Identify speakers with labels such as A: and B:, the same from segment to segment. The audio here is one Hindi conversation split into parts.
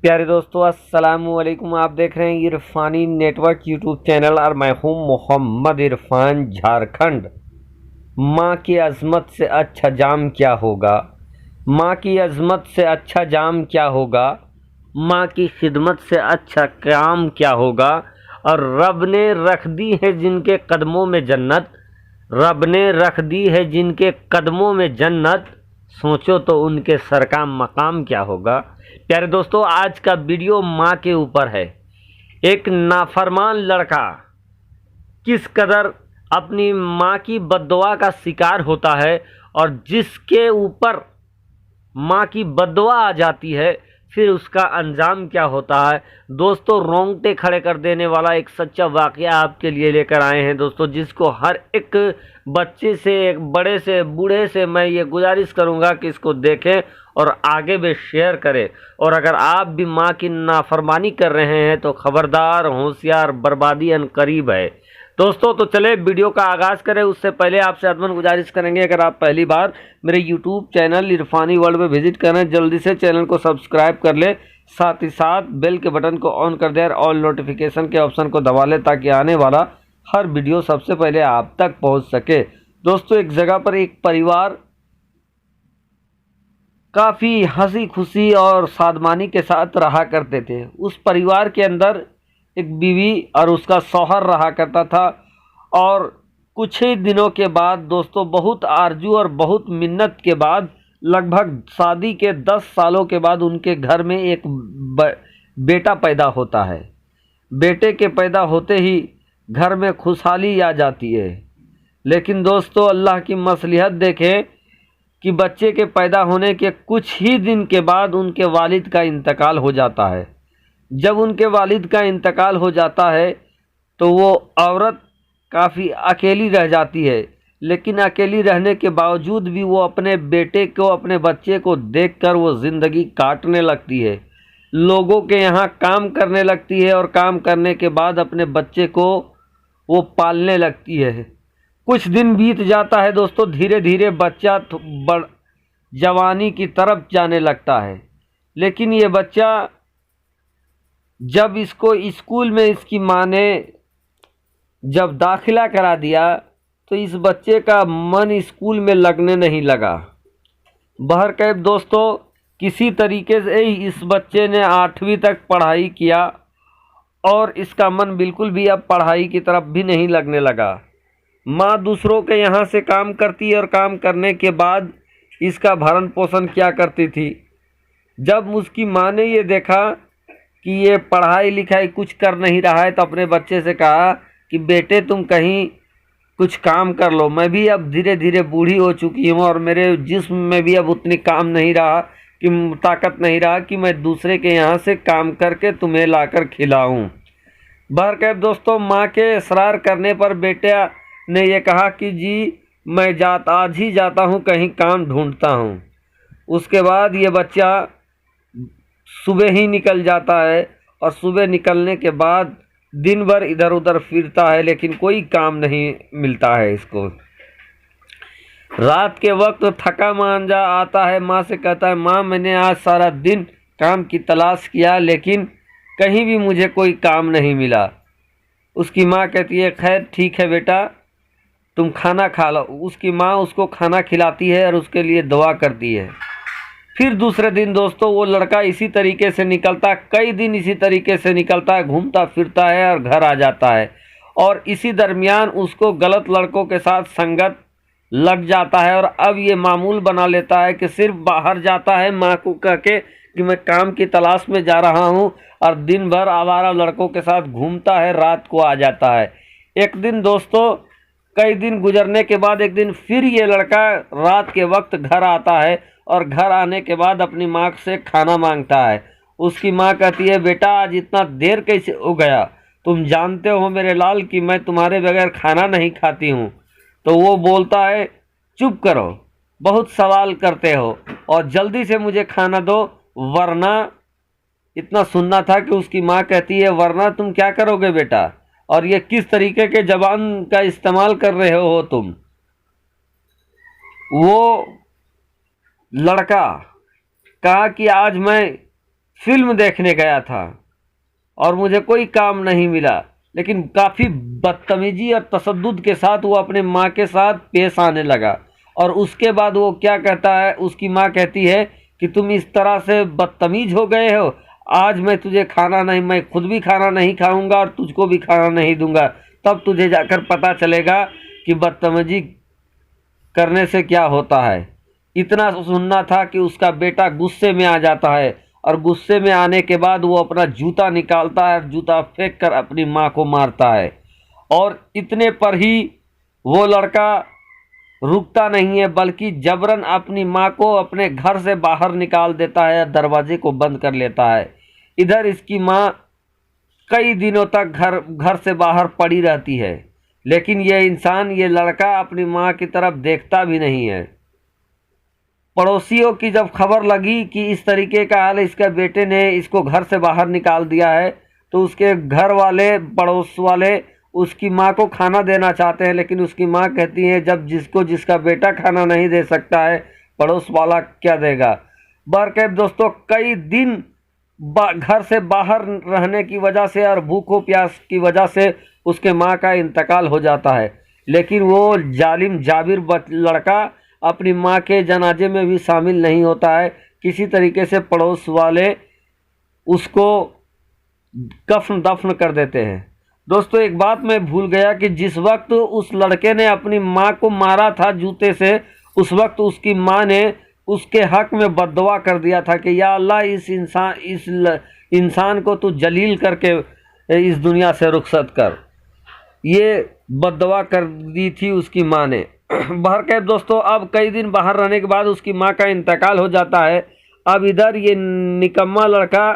A: प्यारे दोस्तों, अस्सलामुअलैकुम। आप देख रहे हैं इरफानी नेटवर्क यूट्यूब चैनल और मैं हूं मोहम्मद इरफान, झारखंड। माँ की अजमत से अच्छा जाम क्या होगा। माँ की अजमत से अच्छा जाम क्या होगा। माँ की खिदमत से अच्छा काम क्या होगा। और रब ने रख दी है जिनके कदमों में जन्नत। रब ने रख दी है जिनके कदमों में जन्नत। सोचो तो उनके सर का मकाम क्या होगा। प्यारे दोस्तों, आज का वीडियो माँ के ऊपर है। एक नाफरमान लड़का किस कदर अपनी माँ की बद्दुआ का शिकार होता है और जिसके ऊपर माँ की बद्दुआ आ जाती है फिर उसका अंजाम क्या होता है। दोस्तों, रोंगटे खड़े कर देने वाला एक सच्चा वाकया आपके लिए लेकर आए हैं दोस्तों, जिसको हर एक बच्चे से, एक बड़े से, बूढ़े से मैं ये गुजारिश करूंगा कि इसको देखें और आगे भी शेयर करें। और अगर आप भी माँ की नाफरमानी कर रहे हैं तो खबरदार, होशियार, बर्बादी अनकरीब है। दोस्तों, तो चले वीडियो का आगाज़ करें। उससे पहले आपसे अदमन गुजारिश करेंगे, अगर आप पहली बार मेरे यूट्यूब चैनल इरफानी वर्ल्ड में विजिट करें, जल्दी से चैनल को सब्सक्राइब कर ले, साथ ही साथ बेल के बटन को ऑन कर दें और ऑल नोटिफिकेशन के ऑप्शन को दबा लें ताकि आने वाला हर वीडियो सबसे पहले आप तक पहुंच सके। दोस्तों, एक जगह पर एक परिवार काफ़ी हंसी खुशी और सादमानी के साथ रहा करते थे। उस परिवार के अंदर एक बीवी और उसका शौहर रहा करता था। और कुछ ही दिनों के बाद दोस्तों, बहुत आरजू और बहुत मिन्नत के बाद, लगभग शादी के 10 सालों के बाद उनके घर में एक बेटा पैदा होता है। बेटे के पैदा होते ही घर में खुशहाली आ जाती है। लेकिन दोस्तों, अल्लाह की मसलिहत देखें कि बच्चे के पैदा होने के कुछ ही दिन के बाद उनके वालिद का इंतकाल हो जाता है। जब उनके वालिद का इंतकाल हो जाता है तो वो औरत काफ़ी अकेली रह जाती है। लेकिन अकेली रहने के बावजूद भी वो अपने बेटे को, अपने बच्चे को देखकर वो ज़िंदगी काटने लगती है। लोगों के यहाँ काम करने लगती है और काम करने के बाद अपने बच्चे को वो पालने लगती है। कुछ दिन बीत जाता है दोस्तों, धीरे धीरे बच्चा बड़ जवानी की तरफ जाने लगता है। लेकिन ये बच्चा, जब इसको स्कूल में इसकी माँ ने जब दाखिला करा दिया तो इस बच्चे का मन स्कूल में लगने नहीं लगा। बहरकैफ दोस्तों, किसी तरीके से ही इस बच्चे ने 8वीं तक पढ़ाई किया और इसका मन बिल्कुल भी अब पढ़ाई की तरफ भी नहीं लगने लगा। माँ दूसरों के यहाँ से काम करती और काम करने के बाद इसका भरण पोषण क्या करती थी। जब उसकी माँ ने ये देखा कि ये पढ़ाई लिखाई कुछ कर नहीं रहा है तो अपने बच्चे से कहा कि बेटे, तुम कहीं कुछ काम कर लो। मैं भी अब धीरे धीरे बूढ़ी हो चुकी हूँ और मेरे जिस्म में भी अब उतनी काम नहीं रहा, कि ताकत नहीं रहा कि मैं दूसरे के यहाँ से काम करके तुम्हें लाकर खिलाऊं। बहरकैफ दोस्तों, माँ के इसरार करने पर बेटा ने यह कहा कि जी, मैं आज ही जाता हूँ, कहीं काम ढूंढता हूँ। उसके बाद ये बच्चा सुबह ही निकल जाता है और सुबह निकलने के बाद दिन भर इधर उधर फिरता है, लेकिन कोई काम नहीं मिलता है इसको। रात के वक्त थका मांजा आता है, माँ से कहता है, माँ मैंने आज सारा दिन काम की तलाश किया लेकिन कहीं भी मुझे कोई काम नहीं मिला। उसकी माँ कहती है, खैर ठीक है बेटा, तुम खाना खा लो। उसकी माँ उसको खाना खिलाती है और उसके लिए दुआ करती है। फिर दूसरे दिन दोस्तों, वो लड़का इसी तरीके से निकलता, कई दिन इसी तरीके से निकलता है, घूमता फिरता है और घर आ जाता है। और इसी दरमियान उसको गलत लड़कों के साथ संगत लग जाता है और अब ये मामूल बना लेता है कि सिर्फ बाहर जाता है माँ को कह के कि मैं काम की तलाश में जा रहा हूँ, और दिन भर आवारा लड़कों के साथ घूमता है, रात को आ जाता है। एक दिन दोस्तों, कई दिन गुजरने के बाद एक दिन फिर ये लड़का रात के वक्त घर आता है और घर आने के बाद अपनी माँ से खाना मांगता है। उसकी माँ कहती है, बेटा आज इतना देर कैसे हो गया, तुम जानते हो मेरे लाल कि मैं तुम्हारे बगैर खाना नहीं खाती हूँ। तो वो बोलता है, चुप करो, बहुत सवाल करते हो और जल्दी से मुझे खाना दो, वरना। इतना सुनना था कि उसकी माँ कहती है, वरना तुम क्या करोगे बेटा, और ये किस तरीके के जबान का इस्तेमाल कर रहे हो तुम। वो लड़का कहा कि आज मैं फिल्म देखने गया था और मुझे कोई काम नहीं मिला, लेकिन काफ़ी बदतमीजी और तशद्दुद के साथ वो अपने माँ के साथ पेश आने लगा। और उसके बाद वो क्या कहता है, उसकी माँ कहती है कि तुम इस तरह से बदतमीज हो गए हो, आज मैं तुझे खाना नहीं, मैं खुद भी खाना नहीं खाऊंगा और तुझको भी खाना नहीं दूंगा, तब तुझे जाकर पता चलेगा कि बदतमीजी करने से क्या होता है। इतना सुनना था कि उसका बेटा गुस्से में आ जाता है और गुस्से में आने के बाद वो अपना जूता निकालता है और जूता फेंक कर अपनी माँ को मारता है। और इतने पर ही वो लड़का रुकता नहीं है, बल्कि जबरन अपनी माँ को अपने घर से बाहर निकाल देता है, दरवाजे को बंद कर लेता है। इधर इसकी माँ कई दिनों तक घर से बाहर पड़ी रहती है, लेकिन ये इंसान, ये लड़का अपनी माँ की तरफ देखता भी नहीं है। पड़ोसियों की जब खबर लगी कि इस तरीके का हाल इसके बेटे ने इसको घर से बाहर निकाल दिया है, तो उसके घर वाले, पड़ोस वाले उसकी माँ को खाना देना चाहते हैं, लेकिन उसकी माँ कहती है जब जिसका बेटा खाना नहीं दे सकता है, पड़ोस वाला क्या देगा। बहरकैफ दोस्तों, कई दिन घर से बाहर रहने की वजह से और भूखों प्यास की वजह से उसके माँ का इंतकाल हो जाता है, लेकिन वो जालिम जाबिर लड़का अपनी माँ के जनाजे में भी शामिल नहीं होता है। किसी तरीके से पड़ोस वाले उसको कफन दफन कर देते हैं। दोस्तों, एक बात मैं भूल गया कि जिस वक्त उस लड़के ने अपनी माँ को मारा था जूते से, उस वक्त उसकी माँ ने उसके हक में बद्दुआ कर दिया था कि या अल्लाह, इस इंसान को तू जलील करके इस दुनिया से रुखसत कर। ये बद्दुआ कर दी थी उसकी माँ ने। बहरकैफ दोस्तों, अब कई दिन बाहर रहने के बाद उसकी माँ का इंतकाल हो जाता है। अब इधर ये निकम्मा लड़का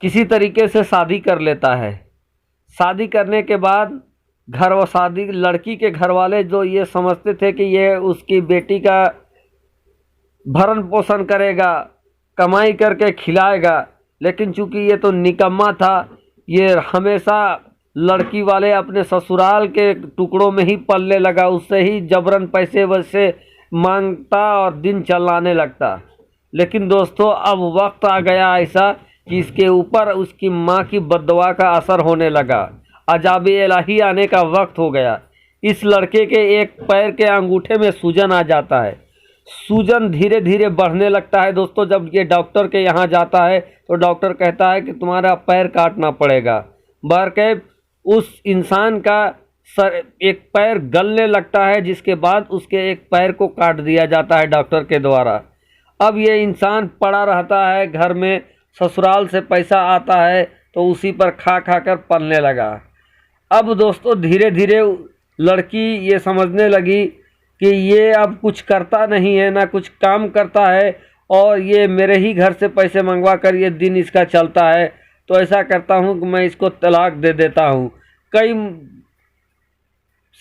A: किसी तरीके से शादी कर लेता है। शादी करने के बाद लड़की के घर वाले जो ये समझते थे कि ये उसकी बेटी का भरण पोषण करेगा, कमाई करके खिलाएगा, लेकिन चूंकि ये तो निकम्मा था, ये हमेशा लड़की वाले अपने ससुराल के टुकड़ों में ही पलने लगा, उससे ही जबरन पैसे वैसे मांगता और दिन चलाने लगता। लेकिन दोस्तों, अब वक्त आ गया ऐसा कि इसके ऊपर उसकी माँ की बद्दुआ का असर होने लगा। अजाब इलाही आने का वक्त हो गया। इस लड़के के एक पैर के अंगूठे में सूजन आ जाता है। सूजन धीरे धीरे बढ़ने लगता है। दोस्तों, जब ये डॉक्टर के यहाँ जाता है तो डॉक्टर कहता है कि तुम्हारा पैर काटना पड़ेगा। बहरकैफ उस इंसान का एक पैर गलने लगता है, जिसके बाद उसके एक पैर को काट दिया जाता है डॉक्टर के द्वारा। अब ये इंसान पड़ा रहता है घर में, ससुराल से पैसा आता है तो उसी पर खा खा कर पलने लगा। अब दोस्तों, धीरे धीरे लड़की ये समझने लगी कि ये अब कुछ करता नहीं है, ना कुछ काम करता है, और ये मेरे ही घर से पैसे मंगवा कर ये दिन इसका चलता है, तो ऐसा करता हूँ कि मैं इसको तलाक दे देता हूँ। कई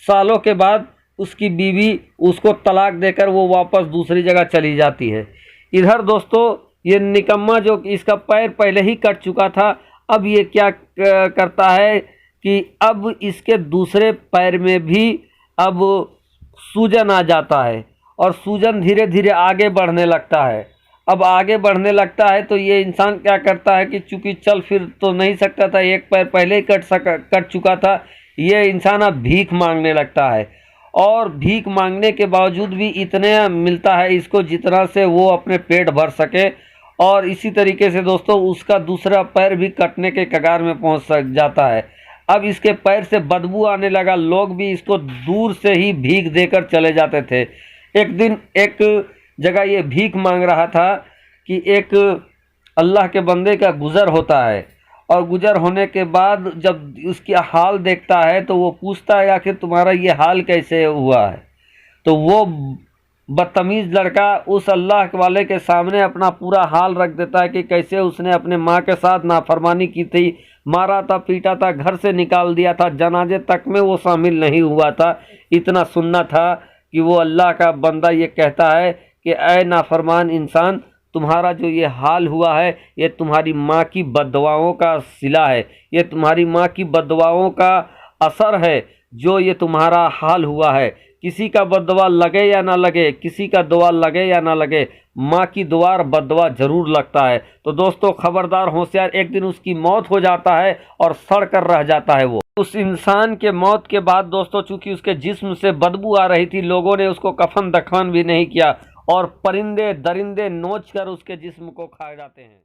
A: सालों के बाद उसकी बीवी उसको तलाक देकर वो वापस दूसरी जगह चली जाती है। इधर दोस्तों, ये निकम्मा जो इसका पैर पहले ही कट चुका था, अब ये क्या करता है कि अब इसके दूसरे पैर में भी अब सूजन आ जाता है और सूजन धीरे धीरे आगे बढ़ने लगता है। अब आगे बढ़ने लगता है तो ये इंसान क्या करता है कि चूंकि चल फिर तो नहीं सकता था, एक पैर पहले ही कट चुका था, ये इंसान अब भीख मांगने लगता है। और भीख मांगने के बावजूद भी इतने मिलता है इसको जितना से वो अपने पेट भर सके। और इसी तरीके से दोस्तों, उसका दूसरा पैर भी कटने के कगार में पहुंच जाता है। अब इसके पैर से बदबू आने लगा। लोग भी इसको दूर से ही भीख देकर चले जाते थे। एक दिन एक जगह ये भीख मांग रहा था कि एक अल्लाह के बंदे का गुज़र होता है, और गुज़र होने के बाद जब उसकी हाल देखता है तो वो पूछता है आखिर तुम्हारा ये हाल कैसे हुआ है। तो वो बदतमीज़ लड़का उस अल्लाह वाले के सामने अपना पूरा हाल रख देता है कि कैसे उसने अपने माँ के साथ नाफरमानी की थी, मारा था, पीटा था, घर से निकाल दिया था, जनाजे तक में वो शामिल नहीं हुआ था। इतना सुनना था कि वो अल्लाह का बंदा ये कहता है कि ऐ नाफरमान इंसान, तुम्हारा जो ये हाल हुआ है ये तुम्हारी माँ की बद्दुआओं का सिला है, ये तुम्हारी माँ की बद्दुआओं का असर है जो ये तुम्हारा हाल हुआ है। किसी का बददुआ लगे या ना लगे, किसी का दुआ लगे या ना लगे, माँ की दुआ बददुआ जरूर लगता है। तो दोस्तों खबरदार, होशियार, एक दिन उसकी मौत हो जाता है और सड़ कर रह जाता है वो। उस इंसान के मौत के बाद दोस्तों चूंकि उसके जिस्म से बदबू आ रही थी, लोगों ने उसको कफन दफन भी नहीं किया और परिंदे दरिंदे नोच कर उसके जिस्म को खा जाते हैं।